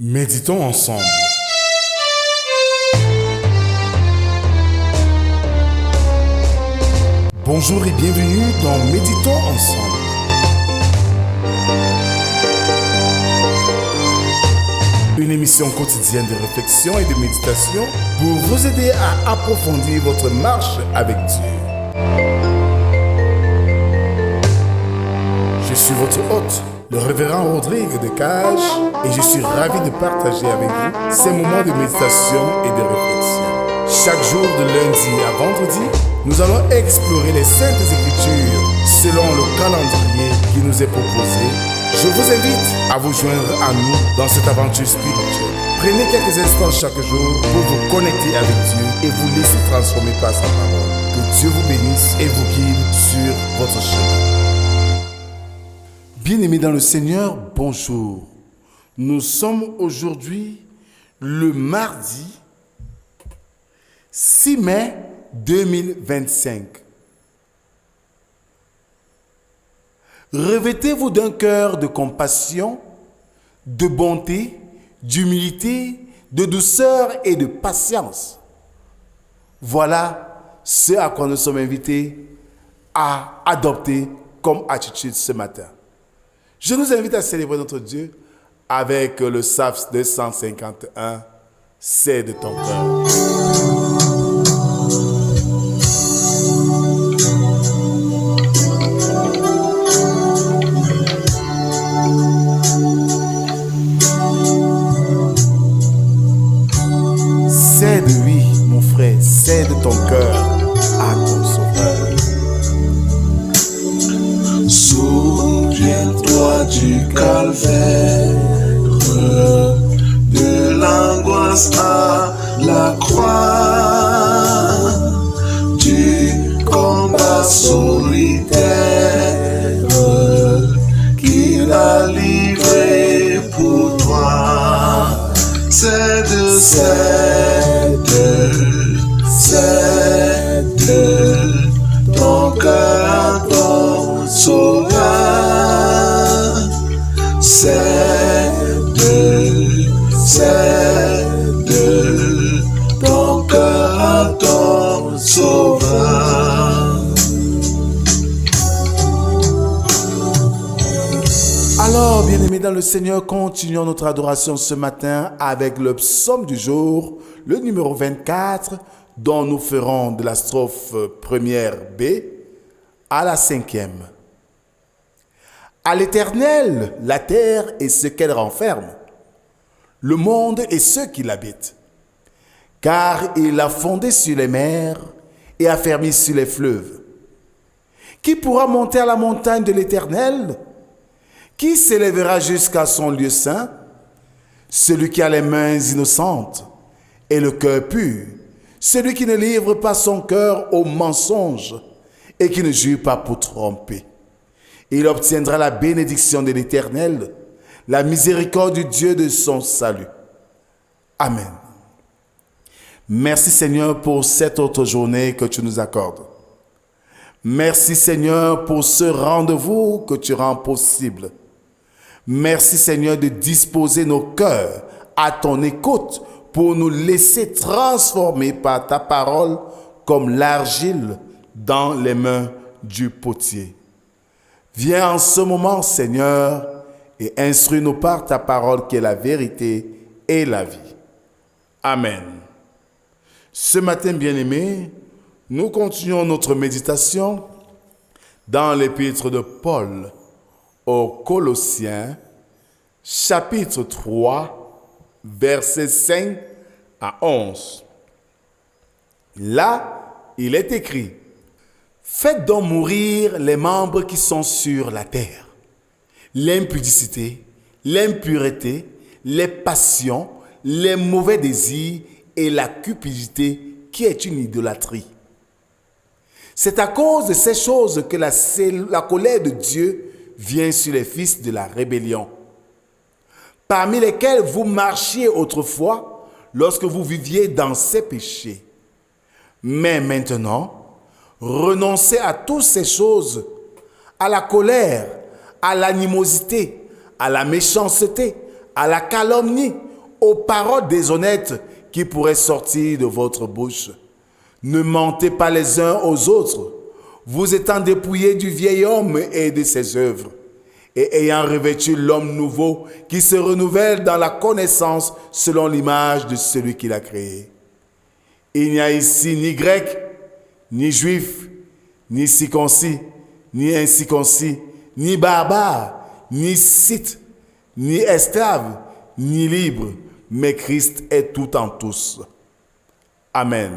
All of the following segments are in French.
Méditons ensemble. Bonjour et bienvenue dans Méditons ensemble. Une émission quotidienne de réflexion et de méditation pour vous aider à approfondir votre marche avec Dieu. Je suis votre hôte, le révérend Rodrigue de Cage, et je suis ravi de partager avec vous ces moments de méditation et de réflexion. Chaque jour de lundi à vendredi, nous allons explorer les Saintes Écritures selon le calendrier qui nous est proposé. Je vous invite à vous joindre à nous dans cette aventure spirituelle. Prenez quelques instants chaque jour pour vous connecter avec Dieu et vous laisser transformer par sa parole. Que Dieu vous bénisse et vous guide sur votre chemin. Bien-aimés dans le Seigneur, bonjour. Nous sommes aujourd'hui le mardi 6 mai 2025. Revêtez-vous d'un cœur de compassion, de bonté, d'humilité, de douceur et de patience. Voilà ce à quoi nous sommes invités à adopter comme attitude ce matin. Je nous invite à célébrer notre Dieu avec le psaume 251, c'est de ton cœur. C'est de lui, mon frère, c'est de ton cœur à ton sauveur. Souviens-toi du calvaire, de l'angoisse à la croix, du combat solitaire qu'il a livré pour toi. C'est de ton cœur, ton sauveur. C'est de ton cœur, ton sauveur. Alors, bien-aimés dans le Seigneur, continuons notre adoration ce matin avec le psaume du jour, le numéro 24, dont nous ferons de la strophe première B à la 5e. À l'Éternel, la terre et ce qu'elle renferme, le monde et ceux qui l'habitent. Car il a fondé sur les mers et affermi sur les fleuves. Qui pourra monter à la montagne de l'Éternel? Qui s'élèvera jusqu'à son lieu saint? Celui qui a les mains innocentes et le cœur pur, celui qui ne livre pas son cœur au mensonge et qui ne jure pas pour tromper. Il obtiendra la bénédiction de l'Éternel, la miséricorde du Dieu de son salut. Amen. Merci Seigneur pour cette autre journée que tu nous accordes. Merci Seigneur pour ce rendez-vous que tu rends possible. Merci Seigneur de disposer nos cœurs à ton écoute pour nous laisser transformer par ta parole comme l'argile dans les mains du potier. Viens en ce moment Seigneur et instruis-nous par ta parole qui est la vérité et la vie. Amen. Ce matin bien-aimés, nous continuons notre méditation dans l'épître de Paul aux Colossiens, chapitre 3, versets 5 à 11. Là, il est écrit: faites donc mourir les membres qui sont sur la terre, l'impudicité, l'impureté, les passions, les mauvais désirs et la cupidité qui est une idolâtrie. C'est à cause de ces choses que la colère de Dieu vient sur les fils de la rébellion, parmi lesquels vous marchiez autrefois lorsque vous viviez dans ces péchés. Mais maintenant, renoncez à toutes ces choses, à la colère, à l'animosité, à la méchanceté, à la calomnie, aux paroles déshonnêtes qui pourraient sortir de votre bouche. Ne mentez pas les uns aux autres, vous étant dépouillés du vieil homme et de ses œuvres, et ayant revêtu l'homme nouveau qui se renouvelle dans la connaissance selon l'image de celui qui l'a créé. Il n'y a ici ni grec, ni juif, ni circoncis, ni incirconcis, ni barbare, ni scythe, ni esclave, ni libre, mais Christ est tout en tous. Amen.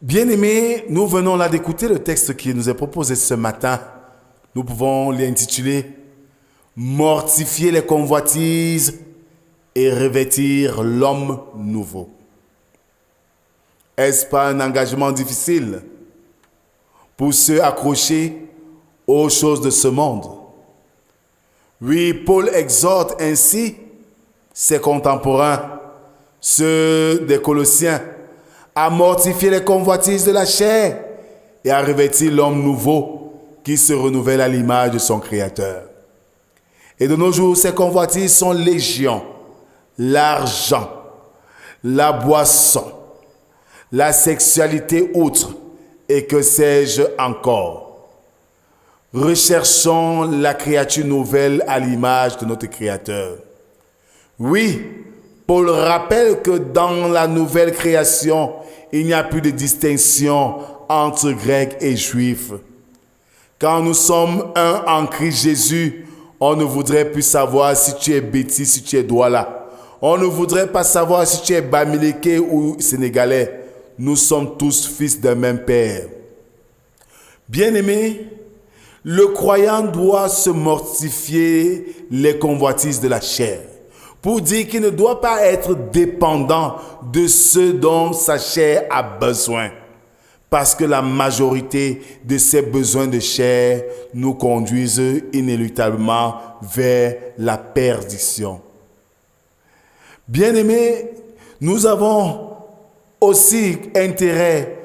Bien-aimés, nous venons là d'écouter le texte qui nous est proposé ce matin. Nous pouvons l'intituler « Mortifier les convoitises et revêtir l'homme nouveau ». Est-ce pas un engagement difficile pour ceux accrochés aux choses de ce monde? Oui, Paul exhorte ainsi ses contemporains, ceux des Colossiens, à mortifier les convoitises de la chair et à revêtir l'homme nouveau qui se renouvelle à l'image de son Créateur. Et de nos jours, ces convoitises sont légion, l'argent, la boisson, la sexualité outre et que sais-je encore. Recherchons la créature nouvelle à l'image de notre Créateur. Oui, Paul rappelle que dans la nouvelle création, il n'y a plus de distinction entre Grecs et Juifs. Quand nous sommes un en Christ Jésus, on ne voudrait plus savoir si tu es Béti, si tu es Douala. On ne voudrait pas savoir si tu es Bamileke ou Sénégalais. Nous sommes tous fils d'un même Père. Bien-aimés, le croyant doit se mortifier les convoitises de la chair pour dire qu'il ne doit pas être dépendant de ce dont sa chair a besoin. Parce que la majorité de ces besoins de chair nous conduisent inéluctablement vers la perdition. Bien-aimés, nous avons aussi intérêt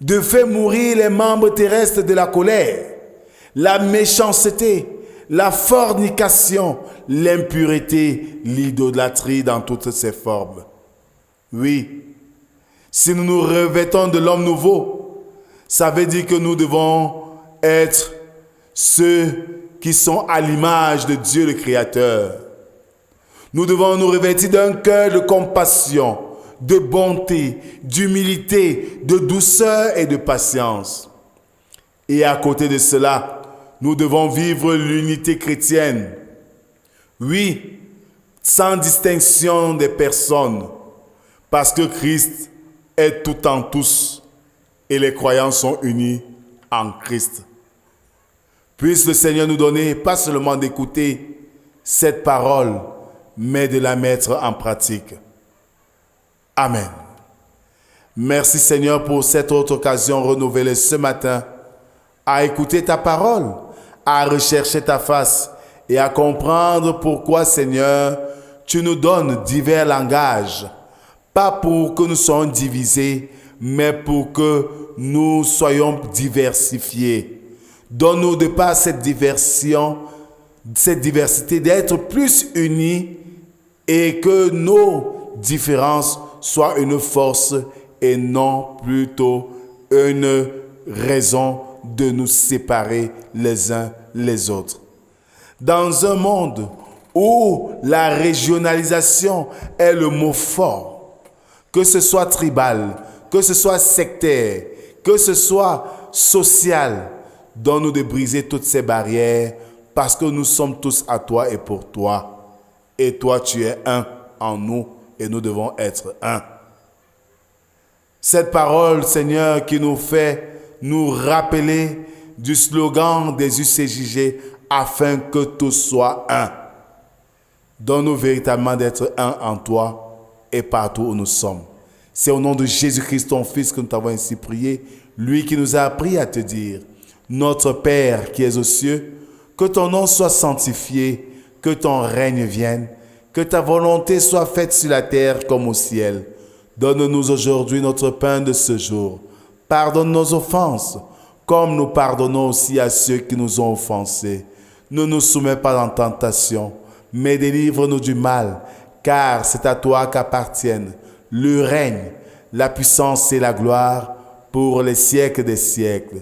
de faire mourir les membres terrestres de la colère, la méchanceté, la fornication, l'impureté, l'idolâtrie dans toutes ses formes. Oui, si nous nous revêtons de l'homme nouveau, ça veut dire que nous devons être ceux qui sont à l'image de Dieu le Créateur. Nous devons nous revêtir d'un cœur de compassion, de bonté, d'humilité, de douceur et de patience. Et à côté de cela, nous devons vivre l'unité chrétienne. Oui, sans distinction des personnes, parce que Christ est tout en tous et les croyants sont unis en Christ. Puisse le Seigneur nous donner pas seulement d'écouter cette parole, mais de la mettre en pratique. Amen. Merci Seigneur pour cette autre occasion renouvelée ce matin à écouter ta parole, à rechercher ta face et à comprendre pourquoi Seigneur, tu nous donnes divers langages, pas pour que nous soyons divisés, mais pour que nous soyons diversifiés. Donne-nous de par cette diversité d'être plus unis et que nos différences soient une force et non plutôt une raison de nous séparer les uns les autres. Dans un monde où la régionalisation est le mot fort, que ce soit tribal, que ce soit sectaire, que ce soit social, donne-nous de briser toutes ces barrières parce que nous sommes tous à toi et pour toi. Et toi, tu es un en nous et nous devons être un. Cette parole, Seigneur, qui nous fait nous rappeler du slogan des UCJG afin que tous soient un. Donne-nous véritablement d'être un en toi et partout où nous sommes. C'est au nom de Jésus-Christ, ton Fils, que nous t'avons ainsi prié, lui qui nous a appris à te dire, notre Père qui es aux cieux, que ton nom soit sanctifié, que ton règne vienne, que ta volonté soit faite sur la terre comme au ciel. Donne-nous aujourd'hui notre pain de ce jour. Pardonne nos offenses, comme nous pardonnons aussi à ceux qui nous ont offensés. Ne nous soumets pas en tentation, mais délivre-nous du mal, car c'est à toi qu'appartiennent le règne, la puissance et la gloire pour les siècles des siècles.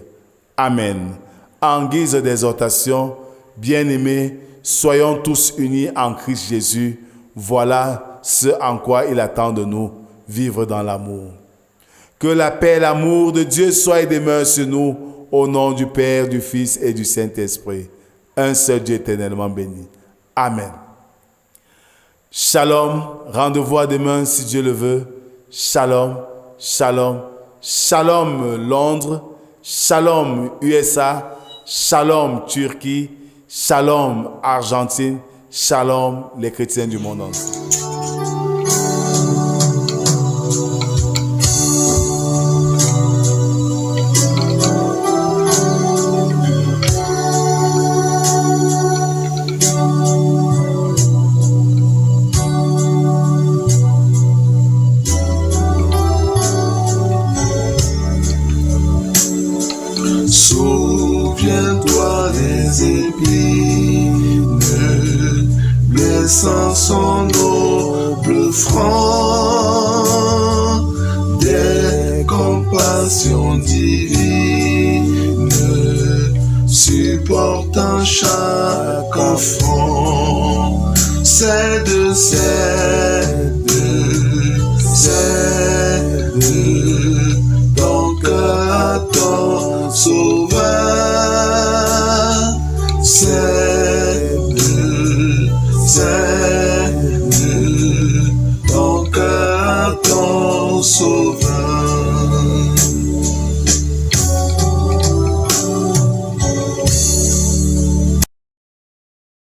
Amen. En guise d'exhortation, bien-aimés, soyons tous unis en Christ Jésus. Voilà ce en quoi il attend de nous, vivre dans l'amour. Que la paix et l'amour de Dieu soient et demeurent sur nous, au nom du Père, du Fils et du Saint-Esprit. Un seul Dieu éternellement béni. Amen. Shalom, rendez-vous à demain si Dieu le veut. Shalom, shalom, shalom Londres, shalom USA, shalom Turquie, shalom Argentine, shalom les chrétiens du monde entier. Souviens-toi des épines, blessant son noble front, des compassions divines, supportant chaque affront. C'est de ces